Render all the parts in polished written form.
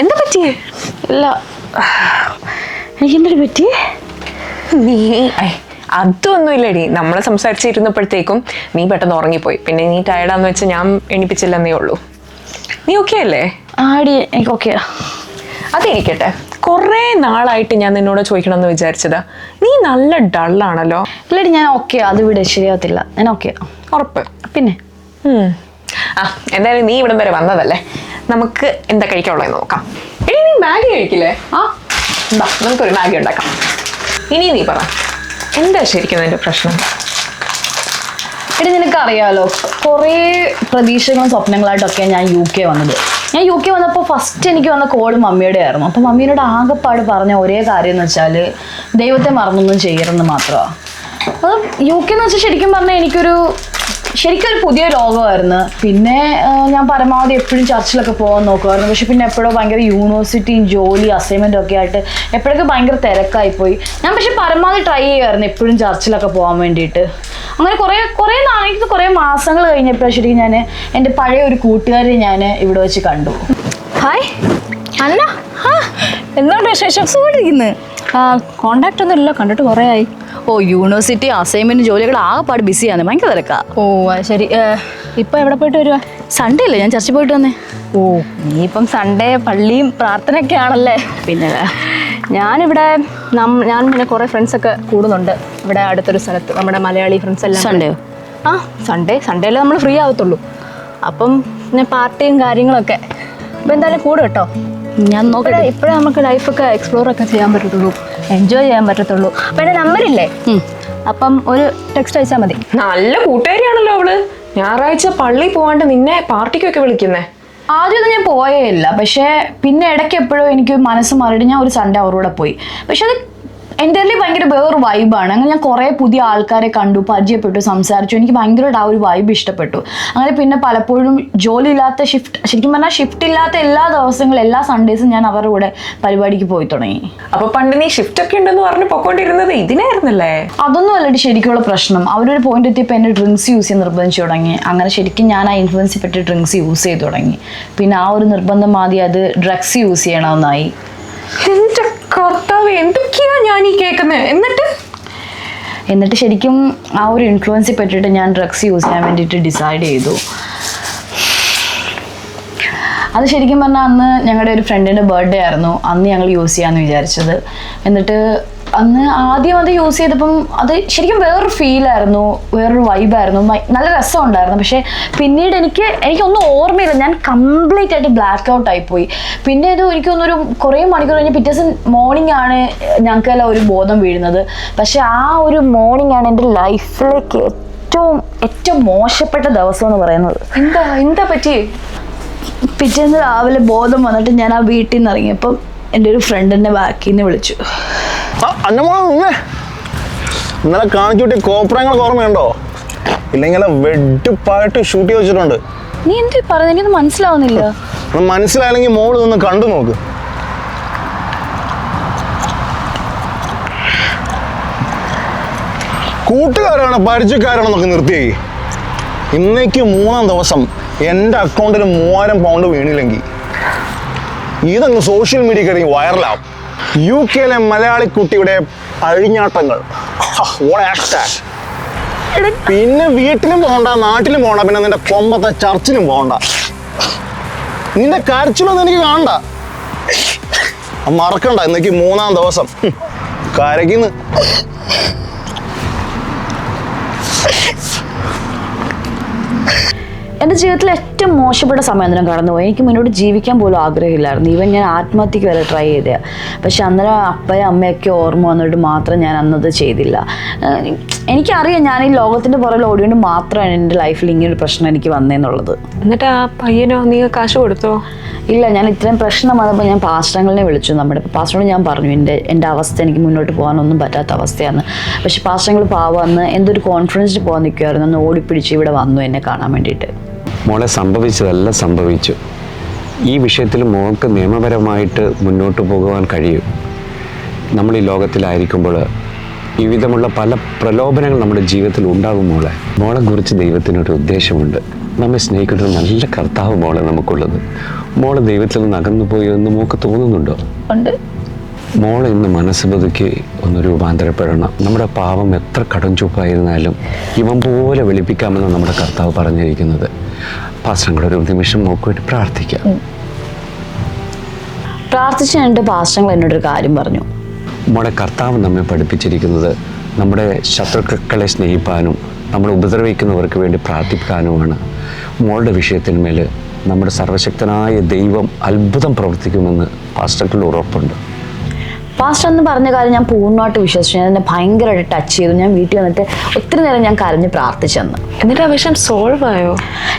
എന്താ പറ്റിയേ? ഇല്ല, എനിക്കെന്തൊരു പറ്റി? നീ അതൊന്നുമില്ലടി, നമ്മൾ സംസാരിച്ചിരുന്നപ്പോഴത്തേക്കും നീ പെട്ടെന്ന് ഉറങ്ങിപ്പോയി. പിന്നെ നീ ടയർഡാന്ന് വെച്ച് ഞാൻ എണിപ്പിച്ചില്ലെന്നേ ഉള്ളൂ. നീ ഓക്കെ അല്ലേ? ആടി, എനിക്ക് ഓക്കെയാ. അതെനിക്കട്ടെ, കുറേ നാളായിട്ട് ഞാൻ നിന്നോട് ചോദിക്കണമെന്ന് വിചാരിച്ചതാ. നീ നല്ല ഡള്ളാണല്ലോ. ഇല്ലടി, ഞാൻ ഓക്കെയാ. അത് ഇവിടെ ശരിയാവത്തില്ല. ഞാൻ ഓക്കെയാ. ഉറപ്പ്? പിന്നെ എന്തായാലും നീ ഇവിടം വരെ വന്നതല്ലേ, നമുക്ക് എന്താ കഴിക്കാനുള്ളത് നോക്കാം. എടി, നീ മാഗി കഴിക്കില്ലേ? നമുക്കൊരു മാഗി ഉണ്ടാക്കാം. ഇനി നീ പറ, എന്താ ശരിക്കും എൻ്റെ പ്രശ്നം? എടി, നിനക്കറിയാലോ, കുറേ പ്രതീക്ഷകളും സ്വപ്നങ്ങളായിട്ടൊക്കെ ഞാൻ UK വന്നത്. ഞാൻ UK വന്നപ്പോൾ ഫസ്റ്റ് എനിക്ക് വന്ന കോള് മമ്മിയുടെ ആയിരുന്നു. അപ്പം മമ്മീനോട് ആകെപ്പാട് പറഞ്ഞ ഒരേ കാര്യം എന്ന് വെച്ചാൽ ദൈവത്തെ മറന്നൊന്നും ചെയ്യരുതെന്ന് മാത്രമാണ്. അത് UK എന്ന് വെച്ചാൽ ശരിക്കും പറഞ്ഞാൽ ശരിക്കും ഒരു പുതിയ ലോകമായിരുന്നു. പിന്നെ ഞാൻ പരമാവധി എപ്പോഴും ചർച്ചിലൊക്കെ പോകാൻ നോക്കുമായിരുന്നു. പക്ഷെ പിന്നെ എപ്പോഴോ ഭയങ്കര യൂണിവേഴ്സിറ്റിയും ജോലി അസൈൻമെൻറ്റും ഒക്കെ ആയിട്ട് എപ്പോഴൊക്കെ ഭയങ്കര തിരക്കായിപ്പോയി. ഞാൻ പക്ഷെ പരമാവധി ട്രൈ ചെയ്യുമായിരുന്നു എപ്പോഴും ചർച്ചിലൊക്കെ പോകാൻ വേണ്ടിയിട്ട്. അങ്ങനെ കുറേ മാസങ്ങൾ കഴിഞ്ഞപ്പോൾ ശരിക്കും ഞാൻ എൻ്റെ പഴയ ഒരു കൂട്ടുകാരെ ഞാൻ ഇവിടെ വെച്ച് കണ്ടു. ഹായ് അല്ല, എന്തുകൊണ്ട് വിശേഷം? സുഖമായിട്ടിരിക്കുന്നു. കോണ്ടാക്ട് ഒന്നും ഇല്ല, കണ്ടിട്ട് കുറേ ആയി. ഓ, യൂണിവേഴ്സിറ്റി അസൈൻമെൻറ്റ് ജോലികൾ ആകെപ്പാട് ബിസിയാണ്, ഭയങ്കര തിരക്കാണ്. ഓ ശരി. ഇപ്പം എവിടെ പോയിട്ട് വരുവാ? സൺഡേ അല്ലേ, ഞാൻ ചർച്ചിൽ പോയിട്ട് വന്നേ. ഓ, നീ സൺഡേ പള്ളിയും പ്രാർത്ഥനയൊക്കെ ആണല്ലേ? പിന്നെ ഞാനിവിടെ ഞാൻ പിന്നെ കുറേ ഫ്രണ്ട്സൊക്കെ കൂടുന്നുണ്ട് ഇവിടെ അടുത്തൊരു സ്ഥലത്ത്, നമ്മുടെ മലയാളി ഫ്രണ്ട്സ് എല്ലാം. സൺഡേയോ? സൺഡേയിലേ നമ്മൾ ഫ്രീ ആവത്തുള്ളൂ. അപ്പം പിന്നെ പാർട്ടിയും കാര്യങ്ങളൊക്കെ. അപ്പം എന്തായാലും കൂടും കേട്ടോ. ഞാൻ നോക്കട്ടെ. ഇപ്പോഴേ നമുക്ക് ലൈഫൊക്കെ എക്സ്പ്ലോർ ഒക്കെ ചെയ്യാൻ പറ്റത്തുള്ളൂ, എൻജോയ് ചെയ്യാൻ പറ്റത്തുള്ളൂ. അപ്പം എൻ്റെ നമ്പറില്ലേ, അപ്പം ഒരു ടെക്സ്റ്റ് അയച്ചാൽ മതി. നല്ല കൂട്ടുകാരിയാണല്ലോ അവള്. ഞായറാഴ്ച പള്ളി പോവാണ്ട് നിന്നെ പാർട്ടിക്കൊക്കെ വിളിക്കുന്നേ. ആദ്യമൊന്നും ഞാൻ പോയേ ഇല്ല, പക്ഷേ പിന്നെ ഇടയ്ക്ക് എപ്പോഴും എനിക്ക് മനസ്സ് മാറിയിട്ട് ഞാൻ ഒരു സൺഡേ അവരുടെ പോയി. പക്ഷെ അത് എൻ്റെ ഭയങ്കര വേറൊരു വൈബാണ്. അങ്ങനെ ഞാൻ കുറേ പുതിയ ആൾക്കാരെ കണ്ടു, പരിചയപ്പെട്ടു, സംസാരിച്ചു. എനിക്ക് ഭയങ്കരമായിട്ട് ആ ഒരു വൈബ് ഇഷ്ടപ്പെട്ടു. അങ്ങനെ പിന്നെ പലപ്പോഴും ജോലി ഇല്ലാത്ത ശരിക്കും പറഞ്ഞാൽ ഷിഫ്റ്റ് ഇല്ലാത്ത എല്ലാ ദിവസങ്ങളും എല്ലാ സൺഡേസും ഞാൻ അവരുടെ കൂടെ പരിപാടിക്ക് പോയി തുടങ്ങി. അപ്പൊ പണ്ട് നീ ഷിഫ്റ്റ് ഒക്കെ ഉണ്ടെന്ന് പറഞ്ഞ് പൊക്കോണ്ടിരുന്നത് ഇതിനായിരുന്നല്ലേ? അതൊന്നും അല്ലടി ശരിക്കുള്ള പ്രശ്നം. അവരൊരു പോയിന്റ് എത്തിയപ്പോൾ എന്നെ ഡ്രിങ്ക്സ് യൂസ് ചെയ്യാൻ നിർബന്ധിച്ചു തുടങ്ങി. അങ്ങനെ ശരിക്കും ഞാൻ ആ ഇൻഫ്ലുവൻസിൽ പെട്ട് ഡ്രിങ്ക്സ് യൂസ് ചെയ്ത് തുടങ്ങി. പിന്നെ ആ ഒരു നിർബന്ധം ആദ്യം അത് ഡ്രഗ്സ് യൂസ് ചെയ്യണമെന്നായി. എന്റെ കർത്താവ്, എന്തൊക്കെയാ ഞാൻ ഈ കേൾക്കുന്നത്? എന്നിട്ട് ശരിക്കും ആ ഒരു ഇൻഫ്ലുവൻസിൽ പറ്റിയിട്ട് ഞാൻ ഡ്രഗ്സ് യൂസ് ചെയ്യാൻ വേണ്ടിയിട്ട് ഡിസൈഡ് ചെയ്തു. അത് ശരിക്കും പറഞ്ഞാൽ അന്ന് ഞങ്ങളുടെ ഒരു ഫ്രണ്ടിൻ്റെ ബർത്ത്ഡേ ആയിരുന്നു. അന്ന് ഞങ്ങൾ യൂസ് ചെയ്യാമെന്ന് വിചാരിച്ചത്. എന്നിട്ട് അന്ന് ആദ്യം അത് യൂസ് ചെയ്തപ്പം അത് ശരിക്കും വേറൊരു ഫീലായിരുന്നു, വേറൊരു വൈബായിരുന്നു, നല്ല രസമുണ്ടായിരുന്നു. പക്ഷേ പിന്നീട് എനിക്കൊന്നും ഓർമ്മയില്ല. ഞാൻ കംപ്ലീറ്റ് ആയിട്ട് ബ്ലാക്ക് ഔട്ട് ആയിപ്പോയി. പിന്നെ ഇത് എനിക്കൊന്നൊരു കുറേ മണിക്കൂർ കഴിഞ്ഞ് പിറ്റേ ദിവസം മോർണിംഗ് ആണ് ഞങ്ങൾക്കെല്ലാം ഒരു ബോധം വീഴുന്നത്. പക്ഷെ ആ ഒരു മോർണിംഗ് ആണ് എൻ്റെ ലൈഫിലേക്ക് ഏറ്റവും മോശപ്പെട്ട ദിവസം എന്ന് പറയുന്നത്. എന്താ പറ്റി? പിറ്റേന്ന് രാവിലെ ബോധം വന്നിട്ട് ഞാൻ ആ വീട്ടിൽ നിന്ന് ഇറങ്ങിയപ്പം എൻ്റെ ഒരു ഫ്രണ്ടിൻ്റെ ബാക്കിൽ നിന്ന് വിളിച്ചു. ഇന്നലെ കാണിച്ചുകൂട്ടി കോപ്രായങ്ങൾ ഓർമ്മയുണ്ടോ? ഇല്ലെങ്കിൽ വെട്ടിപ്പായിട്ട് ഷൂട്ട് ചെയ്ത് വെച്ചിട്ടുണ്ട്. നീ എന്ത് പറഞ്ഞു? എനിക്കൊന്നും മനസ്സിലാവുന്നില്ല. മനസ്സിലായില്ലെങ്കിൽ മോള് നിന്ന് കണ്ടു നോക്ക്. കൂട്ടുകാരാണ് പരിചയക്കാരാണെന്നൊക്കെ നിർത്തിയേ. ഇന്നേക്ക് 3-ാം ദിവസം എൻ്റെ അക്കൗണ്ടിൽ 3000 പൗണ്ട് വീണില്ലെങ്കിൽ ഇതങ്ങ് സോഷ്യൽ മീഡിയ കഴിഞ്ഞ് വൈറലാവും. UK-ലെ മലയാളി കുട്ടിയുടെ അഴിഞ്ഞാട്ടങ്ങൾ. പിന്നെ വീട്ടിലും പോകണ്ട, നാട്ടിലും പോകണ്ട, പിന്നെ നിന്റെ കൊമ്പത്തെ ചർച്ചിലും പോകണ്ട. നിന്റെ കരച്ചിലൊന്നും എനിക്ക് കാണണ്ട. മറക്കണ്ട, ഇന്നേക്ക് 3-ാം ദിവസം കരയ്ക്കുന്ന്. എൻ്റെ ജീവിതത്തിൽ ഏറ്റവും മോശപ്പെട്ട സമയം ഞാൻ കടന്നുപോയി. എനിക്ക് മുന്നോട്ട് ജീവിക്കാൻ പോലും ആഗ്രഹമില്ലായിരുന്നു. ഈവൻ ഞാൻ ആത്മഹത്യക്ക് വരെ ട്രൈ ചെയ്തതാണ്. പക്ഷെ അന്നേരം അപ്പയും അമ്മയൊക്കെ ഓർമ്മ വന്നിട്ട് മാത്രം ഞാൻ അന്നത് ചെയ്തില്ല. എനിക്കറിയാം ഞാൻ ഈ ലോകത്തിൻ്റെ പുറകിൽ ഓടിയോണ്ട് മാത്രമാണ് എൻ്റെ ലൈഫിൽ ഇങ്ങനൊരു പ്രശ്നം എനിക്ക് വന്നതെന്നുള്ളത്. എന്നിട്ട് ആ പയ്യനോ, നീ കാശ് കൊടുത്തോ? ഇല്ല, ഞാൻ ഇത്രയും പ്രശ്നം വന്നപ്പോൾ ഞാൻ പാസ്റ്ററിനെ വിളിച്ചു. നമ്മുടെ പാസ്റ്ററിനോട് ഞാൻ പറഞ്ഞു എൻ്റെ അവസ്ഥ, എനിക്ക് മുന്നോട്ട് പോകാനൊന്നും പറ്റാത്ത അവസ്ഥയാണ്. പക്ഷെ പാസ്റ്ററുകൾ പാവന്ന് എന്തൊരു കോൺഫറൻസിൽ പോകാൻ നിൽക്കുമായിരുന്നു. അന്ന് ഓടിപ്പിടിച്ച് ഇവിടെ വന്നു എന്നെ കാണാൻ വേണ്ടിയിട്ട്. മോളെ സംഭവിച്ചതെല്ലാം സംഭവിച്ചു. ഈ വിഷയത്തിൽ മോൾക്ക് നിയമപരമായിട്ട് മുന്നോട്ട് പോകുവാൻ കഴിയും. നമ്മൾ ഈ ലോകത്തിലായിരിക്കുമ്പോൾ വിവിധമുള്ള പല പ്രലോഭനങ്ങൾ നമ്മുടെ ജീവിതത്തിൽ ഉണ്ടാകും. മോളെ കുറിച്ച് ദൈവത്തിനൊരു ഉദ്ദേശമുണ്ട്. നമ്മെ സ്നേഹിക്കുന്ന നല്ല കർത്താവ് മോളെ നമുക്കുള്ളത്. മോള് ദൈവത്തിൽ നിന്ന് അകന്നു പോയി എന്ന് മോക്ക് തോന്നുന്നുണ്ടോ? ഉണ്ട്. മോൾ ഇന്ന് മനസ്സ് പുതുക്കി ഒന്ന് രൂപാന്തരപ്പെടണം. നമ്മുടെ പാവം എത്ര കടം ചുപ്പായിരുന്നാലും ഇവൻ പോലെ വെളുപ്പിക്കാമെന്ന് നമ്മുടെ കർത്താവ് പറഞ്ഞിരിക്കുന്നത്. പാസ്റ്റങ്ങളൊരു നിമിഷം മോക്ക് വേണ്ടി പ്രാർത്ഥിക്കാം. പ്രാർത്ഥിച്ചു കഴിഞ്ഞിട്ട് പാസ്റ്റങ്ങൾ എന്നോടൊരു കാര്യം പറഞ്ഞു. മോളെ, കർത്താവ് നമ്മെ പഠിപ്പിച്ചിരിക്കുന്നത് നമ്മുടെ ശത്രുക്കളെ സ്നേഹിപ്പാനും നമ്മളെ ഉപദ്രവിക്കുന്നവർക്ക് വേണ്ടി പ്രാർത്ഥിക്കാനുമാണ്. മോളുടെ വിഷയത്തിന്മേൽ നമ്മുടെ സർവശക്തനായ ദൈവം അത്ഭുതം പ്രവർത്തിക്കുമെന്ന് പാസ്റ്റർക്ക് ഉറപ്പുണ്ട്. പാസ്റ്റർ എന്ന് പറഞ്ഞ കാര്യം ഞാൻ പൂർണ്ണമായിട്ട് വിശ്വസിച്ചു. ഞാൻ എന്നെ ഭയങ്കരമായിട്ട് ടച്ച് ചെയ്തു. ഞാൻ വീട്ടിൽ വന്നിട്ട് ഒത്തിരി നേരം ഞാൻ കരഞ്ഞ് പ്രാർത്ഥിച്ചെന്ന്. എന്നിട്ട് ആ വിഷയം സോൾവ് ആയോ?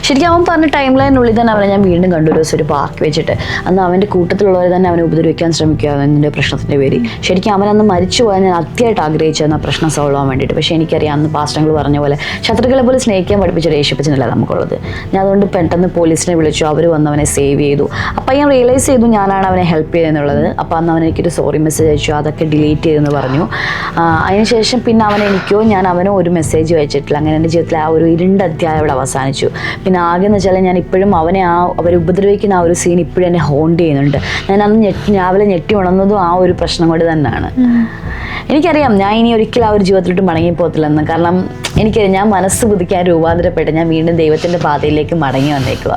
ശരിക്കും അവൻ പറഞ്ഞ ടൈം ലൈനുള്ളിൽ തന്നെ അവനെ ഞാൻ വീണ്ടും കണ്ടു ഒരു ദിവസം ഒരു പാർക്ക് വെച്ചിട്ട്. അന്ന് അവൻ്റെ കൂട്ടത്തിലുള്ളവരെ തന്നെ അവനെ ഉപദ്രവിക്കാൻ ശ്രമിക്കുകയായിരുന്നു എൻ്റെ പ്രശ്നത്തിൻ്റെ പേര്. ശരിക്കും അവനന്ന് മരിച്ചു പോയാൽ ഞാൻ അത്യമായിട്ട് ആഗ്രഹിച്ചിരുന്നു ആ പ്രശ്നം സോൾവ് ആവാൻ വേണ്ടിയിട്ട്. പക്ഷേ എനിക്കറിയാം അന്ന് പാസ്റ്റങ്ങൾ പറഞ്ഞ പോലെ ശത്രുക്കളെ പോലെ സ്നേഹിക്കാൻ പഠിപ്പിച്ചൊരു യേശുപ്പച്ചനല്ല നമുക്കുള്ളത്. ഞാൻ അതുകൊണ്ട് പെട്ടെന്ന് പോലീസിനെ വിളിച്ചു. അവർ വന്ന് അവനെ സേവ് ചെയ്തു. അപ്പം ഞാൻ റിയലൈസ് ചെയ്തു ഞാനാണ് അവനെ ഹെൽപ്പ് ചെയ്തെന്നുള്ളത്. അപ്പോൾ അന്ന് അവൻ എനിക്കൊരു സോറി മെസ്സേജ് അയച്ചു. അതൊക്കെ ഡിലീറ്റ് ചെയ്തെന്ന് പറഞ്ഞു. അതിനുശേഷം പിന്നെ ഞാൻ അവനോ ഒരു മെസ്സേജ് അയച്ചിട്ടില്ല. അങ്ങനെ എൻ്റെ ജീവിതത്തിൽ ആ ഒരു ഇരുണ്ട അധ്യായം അവിടെ അവസാനിച്ചു. പിന്നെ ആകെ എന്ന് വെച്ചാൽ ഞാൻ ഇപ്പോഴും അവനെ അവർ ഉപദ്രവിക്കുന്ന ആ ഒരു സീൻ ഇപ്പോഴും എന്നെ ഹോണ്ട് ചെയ്യുന്നുണ്ട്. ഞാൻ അന്ന് രാവിലെ ഞെട്ടി ഉണർന്നതും ആ ഒരു പ്രശ്നം കൊണ്ട് തന്നെയാണ്. എനിക്കറിയാം ഞാൻ ഇനി ഒരിക്കലും ആ ഒരു ജീവിതത്തിലോട്ട് മടങ്ങിപ്പോകത്തില്ലെന്ന്. കാരണം എനിക്കറിയാം ഞാൻ മനസ്സ് പുതുക്കാൻ രൂപാന്തരപ്പെട്ട് ഞാൻ വീണ്ടും ദൈവത്തിൻ്റെ പാതയിലേക്ക് മടങ്ങി വന്നേക്കുക.